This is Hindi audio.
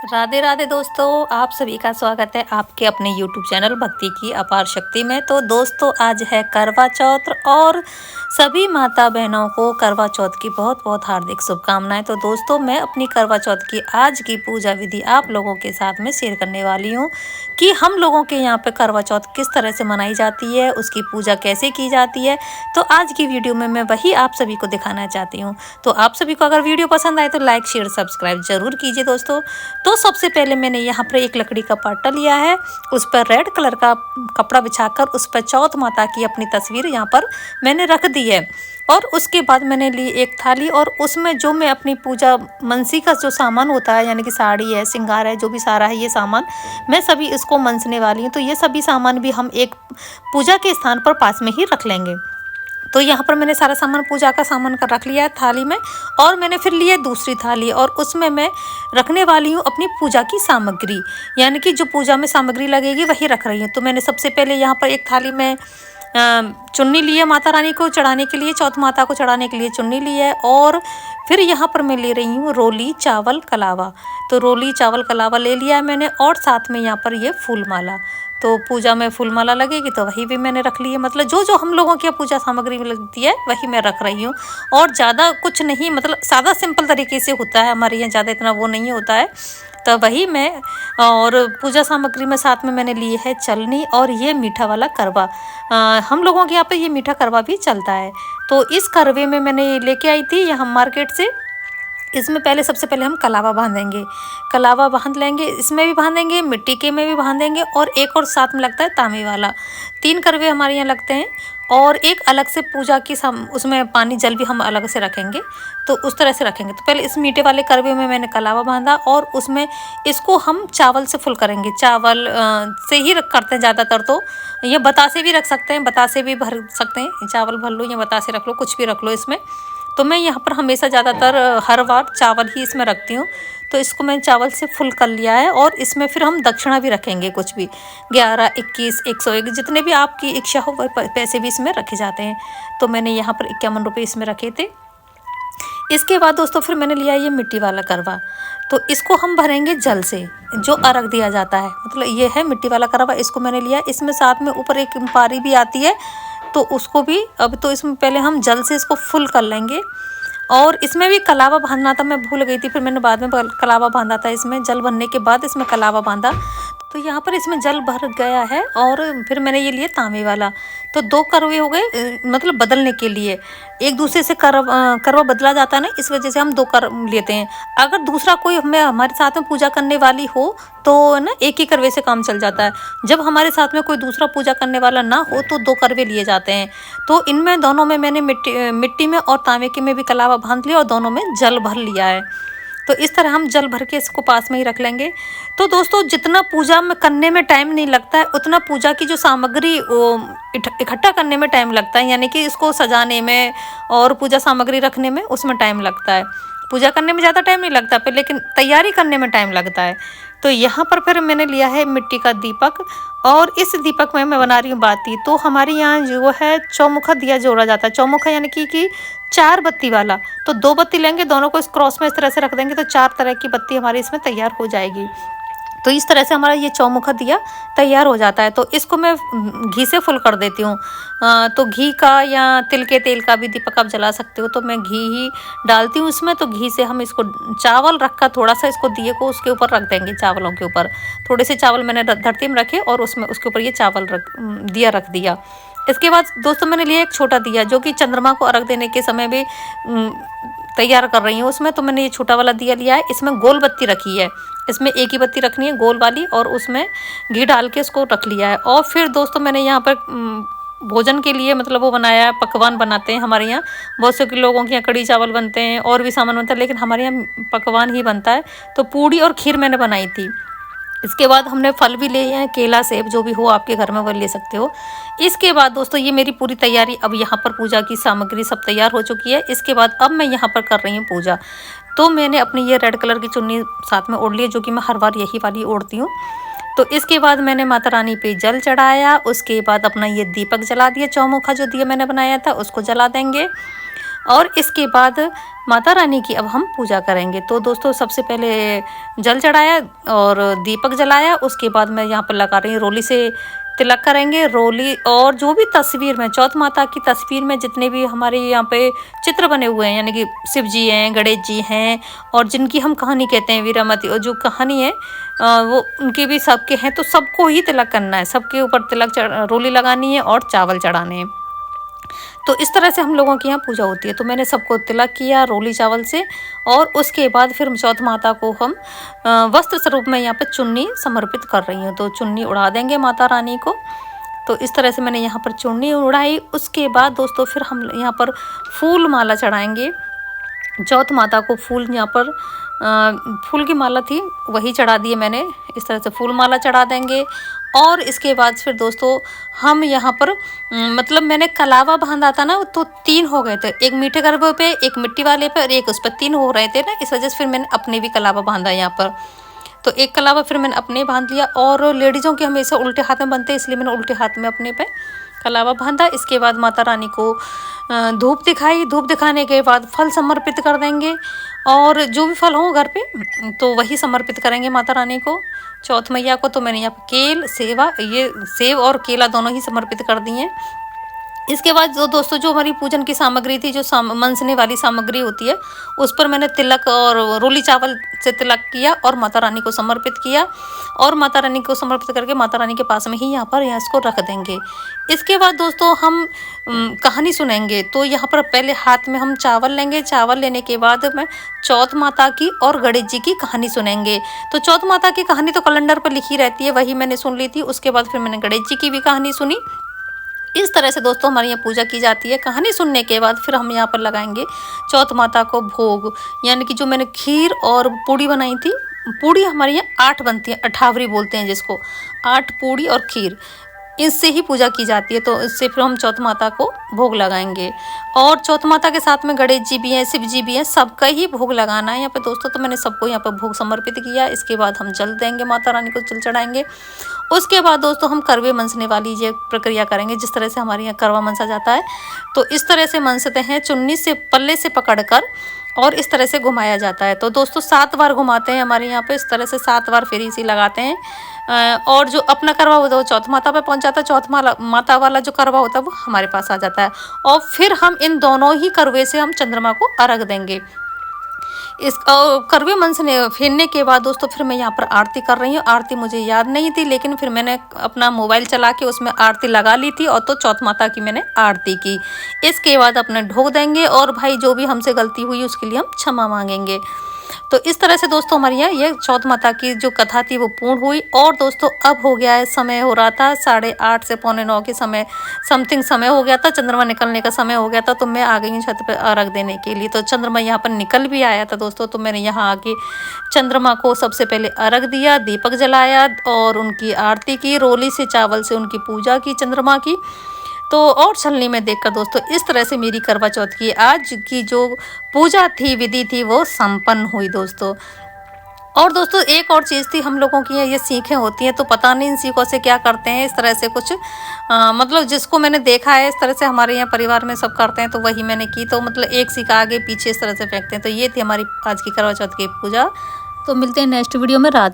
राधे राधे दोस्तों, आप सभी का स्वागत है आपके अपने YouTube चैनल भक्ति की अपार शक्ति में। तो दोस्तों, आज है करवा चौथ और सभी माता बहनों को करवा चौथ की बहुत बहुत हार्दिक शुभकामनाएं। तो दोस्तों, मैं अपनी करवा चौथ की आज की पूजा विधि आप लोगों के साथ में शेयर करने वाली हूं कि हम लोगों के यहाँ पे करवा चौथ किस तरह से मनाई जाती है, उसकी पूजा कैसे की जाती है। तो आज की वीडियो में मैं वही आप सभी को दिखाना चाहती हूँ। तो आप सभी को अगर वीडियो पसंद आए तो लाइक शेयर सब्सक्राइब जरूर कीजिए दोस्तों। तो सबसे पहले मैंने यहाँ पर एक लकड़ी का पाटा लिया है, उस पर रेड कलर का कपड़ा बिछाकर उस पर चौथ माता की अपनी तस्वीर यहाँ पर मैंने रख दी है। और उसके बाद मैंने ली एक थाली और उसमें जो मैं अपनी पूजा मनसी का जो सामान होता है, यानी कि साड़ी है, श्रृंगार है, जो भी सारा है ये सामान, मैं सभी इसको मनसने वाली हूँ। तो ये सभी सामान भी हम एक पूजा के स्थान पर पास में ही रख लेंगे। तो यहाँ पर मैंने सारा सामान पूजा का सामान का रख लिया है थाली में। और मैंने फिर लिया दूसरी थाली और उसमें मैं रखने वाली हूँ अपनी पूजा की सामग्री, यानी कि जो पूजा में सामग्री लगेगी वही रख रही हूँ। तो मैंने सबसे पहले यहाँ पर एक थाली में चुन्नी ली है माता रानी को चढ़ाने के लिए, चौथ माता को चढ़ाने के लिए चुन्नी ली है। और फिर यहाँ पर मैं ले रही हूँ रोली चावल कलावा। तो रोली चावल कलावा ले लिया है मैंने, और साथ में यहाँ पर ये फूल माला। तो पूजा में फूल माला लगेगी तो वही भी मैंने रख ली है। मतलब जो जो हम लोगों की पूजा सामग्री में लगती है वही मैं रख रही हूँ। और ज़्यादा कुछ नहीं, मतलब सादा सिंपल तरीके से होता है हमारे यहाँ, ज़्यादा इतना वो नहीं होता है। तो वही मैं, और पूजा सामग्री में साथ में मैंने लिए है चलनी और ये मीठा वाला करवा। हम लोगों के यहाँ पे ये मीठा करवा भी चलता है। तो इस करवे में मैंने लेके आई थी यहाँ मार्केट से। इसमें पहले सबसे पहले हम कलावा बांधेंगे, कलावा बांध लेंगे, इसमें भी बांधेंगे, मिट्टी के में भी बांधेंगे, और एक और साथ में लगता है तांबे वाला। 3 करवे हमारे यहाँ लगते हैं। और एक अलग से पूजा की उसमें पानी जल भी हम अलग से रखेंगे। तो उस तरह से रखेंगे। तो पहले इस मीठे वाले करवे में मैंने कलावा बांधा और उसमें इसको हम चावल से फुल करेंगे। चावल से ही करते हैं ज़्यादातर। तो ये बतासे भी रख सकते हैं, बतासे भी भर सकते हैं, चावल भर लो या बतासे रख लो, कुछ भी रख लो इसमें। तो मैं यहाँ पर हमेशा ज़्यादातर हर बार चावल ही इसमें रखती हूँ। तो इसको मैंने चावल से फुल कर लिया है। और इसमें फिर हम दक्षिणा भी रखेंगे, कुछ भी 11, 21, 101 जितने भी आपकी इच्छा हो वह पैसे भी इसमें रखे जाते हैं। तो मैंने यहाँ पर 51 रुपये इसमें रखे थे। इसके बाद दोस्तों फिर मैंने लिया ये मिट्टी वाला करवा। तो इसको हम भरेंगे जल से, जो अर्घ दिया जाता है। मतलब ये है मिट्टी वाला करवा, इसको मैंने लिया। इसमें साथ में ऊपर एक पारी भी आती है, तो उसको भी अब तो इसमें पहले हम जल से इसको फुल कर लेंगे। और इसमें भी कलावा बांधना था, मैं भूल गई थी, फिर मैंने बाद में कलावा बांधा था। इसमें जल भरने के बाद इसमें कलावा बांधा। तो यहाँ पर इसमें जल भर गया है। और फिर मैंने ये लिए तांबे वाला। तो 2 करवे हो गए, मतलब बदलने के लिए। एक दूसरे से करवा बदला जाता है ना, इस वजह से हम 2 कर लेते हैं। अगर दूसरा कोई हमें हमारे साथ में पूजा करने वाली हो तो ना एक ही करवे से काम चल जाता है। जब हमारे साथ में कोई दूसरा पूजा करने वाला ना हो तो 2 करवे लिए जाते हैं। तो इनमें दोनों में मैंने मिट्टी में और तांबे के में भी कलावा बांध लिया और दोनों में जल भर लिया है। तो इस तरह हम जल भर के इसको पास में ही रख लेंगे। तो दोस्तों, जितना पूजा में करने में टाइम नहीं लगता है उतना पूजा की जो सामग्री इकट्ठा करने में टाइम लगता है, यानी कि इसको सजाने में और पूजा सामग्री रखने में उसमें टाइम लगता है। पूजा करने में ज़्यादा टाइम नहीं लगता पर लेकिन तैयारी करने में टाइम लगता है। तो यहाँ पर फिर मैंने लिया है मिट्टी का दीपक, और इस दीपक में मैं बना रही हूँ बाती। तो हमारे यहाँ जो है चौमुखा दिया जोड़ा जाता है। चौमुखा यानी कि 4 बत्ती वाला। तो 2 बत्ती लेंगे, दोनों को इस क्रॉस में इस तरह से रख देंगे तो 4 तरह की बत्ती हमारी इसमें तैयार हो जाएगी। तो इस तरह से हमारा ये चौमुखा दिया तैयार हो जाता है। तो इसको मैं घी से फुल कर देती हूँ। तो घी का या तिल के तेल का भी दीपक आप जला सकते हो। तो मैं घी ही डालती हूँ इसमें। तो घी से हम इसको चावल रखा, थोड़ा सा इसको दिए को उसके ऊपर रख देंगे, चावलों के ऊपर। थोड़े से चावल मैंने धरती में रखे और उसमें उसके ऊपर ये चावल दिया रख दिया। इसके बाद दोस्तों मैंने लिया एक छोटा दिया, जो कि चंद्रमा को अर्घ देने के समय भी तैयार कर रही हूँ उसमें। तो मैंने ये छोटा वाला दिया लिया है। इसमें गोल बत्ती रखी है, इसमें एक ही बत्ती रखनी है गोल वाली, और उसमें घी डाल के इसको रख लिया है। और फिर दोस्तों मैंने यहाँ पर भोजन के लिए, मतलब वो बनाया है, पकवान बनाते हैं हमारे यहाँ। बहुत से लोगों के यहाँ कड़ी चावल बनते हैं और भी सामान बनता है, लेकिन हमारे यहाँ पकवान ही बनता है। तो पूड़ी और खीर मैंने बनाई थी। इसके बाद हमने फल भी लिए हैं, केला, सेब, जो भी हो आपके घर में वो ले सकते हो। इसके बाद दोस्तों ये मेरी पूरी तैयारी, अब यहाँ पर पूजा की सामग्री सब तैयार हो चुकी है। इसके बाद अब मैं यहाँ पर कर रही हूँ पूजा। तो मैंने अपनी ये रेड कलर की चुन्नी साथ में ओढ़ ली है, जो कि मैं हर बार यही वाली ओढ़ती हूँ। तो इसके बाद मैंने माता रानी पे जल चढ़ाया। उसके बाद अपना ये दीपक जला दिया, चौमुखा जो दिया मैंने बनाया था उसको जला देंगे। और इसके बाद माता रानी की अब हम पूजा करेंगे। तो दोस्तों सबसे पहले जल चढ़ाया और दीपक जलाया, उसके बाद मैं यहाँ पर लगा रही हूँ रोली से तिलक करेंगे। रोली और जो भी तस्वीर में चौथ माता की तस्वीर में जितने भी हमारे यहाँ पे चित्र बने हुए हैं, यानी कि शिव जी हैं, गणेश जी हैं, और जिनकी हम कहानी कहते हैं वीरामती, और जो कहानी है वो उनके भी सबके हैं, तो सबको ही तिलक करना है, सबके ऊपर तिलक रोली लगानी है और चावल चढ़ाने हैं। तो इस तरह से हम लोगों के यहाँ पूजा होती है। तो मैंने सबको तिलक किया रोली चावल से, और उसके बाद फिर चौथ माता को हम वस्त्र स्वरूप में यहाँ पे चुन्नी समर्पित कर रही हूँ। तो चुन्नी उड़ा देंगे माता रानी को। तो इस तरह से मैंने यहाँ पर चुन्नी उड़ाई। उसके बाद दोस्तों फिर हम यहाँ पर फूल माला चढ़ाएंगे चौथ माता को। फूल यहाँ पर फूल की माला थी वही चढ़ा दिए मैंने। इस तरह से फूल माला चढ़ा देंगे। और इसके बाद फिर दोस्तों हम यहाँ पर मतलब मैंने कलावा बांधा था ना, तो 3 हो गए थे, एक मीठे करवे पे, एक मिट्टी वाले पे और एक उस पर, 3 हो रहे थे ना, इस वजह से फिर मैंने अपने भी कलावा बांधा यहाँ पर। तो एक कलावा फिर मैंने अपने बांध लिया, और लेडीज़ों के हमेशा उल्टे हाथ में बनते हैं, इसलिए मैंने उल्टे हाथ में अपने पे कलावा बांधा। इसके बाद माता रानी को धूप दिखाई। धूप दिखाने के बाद फल समर्पित कर देंगे, और जो भी फल हो घर पे तो वही समर्पित करेंगे माता रानी को, चौथ मैया को। तो मैंने यहाँ पर केल सेवा, ये सेब और केला दोनों ही समर्पित कर दिए। इसके बाद जो दोस्तों जो हमारी पूजन की सामग्री थी, जो मनसने वाली सामग्री होती है, उस पर मैंने तिलक और रोली चावल से तिलक किया और माता रानी को समर्पित किया। और माता रानी को समर्पित करके माता रानी के पास में ही यहाँ पर इसको रख देंगे। इसके बाद दोस्तों हम कहानी सुनेंगे। तो यहाँ पर पहले हाथ में हम चावल लेंगे। चावल लेने के बाद मैं चौथ माता की और गणेश जी की कहानी सुनेंगे। तो चौथ माता की कहानी तो कैलेंडर पर लिखी रहती है, वही मैंने सुन ली थी। उसके बाद फिर मैंने गणेश जी की भी कहानी सुनी। इस तरह से दोस्तों हमारे यहाँ पूजा की जाती है। कहानी सुनने के बाद फिर हम यहाँ पर लगाएंगे चौथ माता को भोग, यानी कि जो मैंने खीर और पूड़ी बनाई थी। पूड़ी हमारे यहाँ 8 बनती है, अठावरी बोलते हैं जिसको, 8 पूड़ी और खीर, इससे ही पूजा की जाती है। तो इससे फिर हम चौथ माता को भोग लगाएंगे। और चौथ माता के साथ में गणेश जी भी हैं, शिव जी भी हैं, सबका ही भोग लगाना है यहाँ पे दोस्तों। तो मैंने सबको यहाँ पर भोग समर्पित किया। इसके बाद हम जल देंगे, माता रानी को जल चढ़ाएंगे। उसके बाद दोस्तों हम करवे मनसने वाली ये प्रक्रिया करेंगे, जिस तरह से हमारे यहाँ करवा मनसा जाता है। तो इस तरह से मनसते हैं, चुन्नी से पल्ले से पकड़कर, और इस तरह से घुमाया जाता है। तो दोस्तों 7 बार घुमाते हैं हमारे यहाँ पे, इस तरह से 7 बार फेरी सी लगाते हैं। और जो अपना करवा होता है वो चौथ माता पे पहुँच जाता है, चौथ माता वाला जो करवा होता है वो हमारे पास आ जाता है। और फिर हम इन दोनों ही करवे से हम चंद्रमा को अर्घ देंगे। इस करवे मनसने फेरने के बाद दोस्तों फिर मैं यहाँ पर आरती कर रही हूँ। आरती मुझे याद नहीं थी, लेकिन फिर मैंने अपना मोबाइल चला के उसमें आरती लगा ली थी, और तो चौथ माता की मैंने आरती की। इसके बाद अपने ढोक देंगे, और भाई जो भी हमसे गलती हुई उसके लिए हम क्षमा मांगेंगे। तो इस तरह से दोस्तों हमारे यहाँ ये चौथ माता की जो कथा थी वो पूर्ण हुई। और दोस्तों अब हो गया है, समय हो रहा था 8:30 से 8:45 के समय समथिंग समय हो गया था, चंद्रमा निकलने का समय हो गया था। तो मैं आ गई हूँ छत पे अर्घ देने के लिए। तो चंद्रमा यहाँ पर निकल भी आया था दोस्तों। तो मैंने यहाँ आके चंद्रमा को सबसे पहले अर्घ दिया, दीपक जलाया और उनकी आरती की, रोली से चावल से उनकी पूजा की चंद्रमा की। तो और छलनी में देखकर दोस्तों इस तरह से मेरी करवा चौथ की आज की जो पूजा थी, विधि थी, वो संपन्न हुई दोस्तों। और दोस्तों एक और चीज़ थी, हम लोगों की ये सीखें होती हैं, तो पता नहीं इन सीखों से क्या करते हैं, इस तरह से कुछ मतलब जिसको मैंने देखा है इस तरह से हमारे यहाँ परिवार में सब करते हैं, तो वही मैंने की। तो मतलब एक सीख आगे पीछे इस तरह से फेंकते हैं। तो ये थी हमारी आज की करवा चौथ की पूजा। तो मिलते हैं नेक्स्ट वीडियो में। रात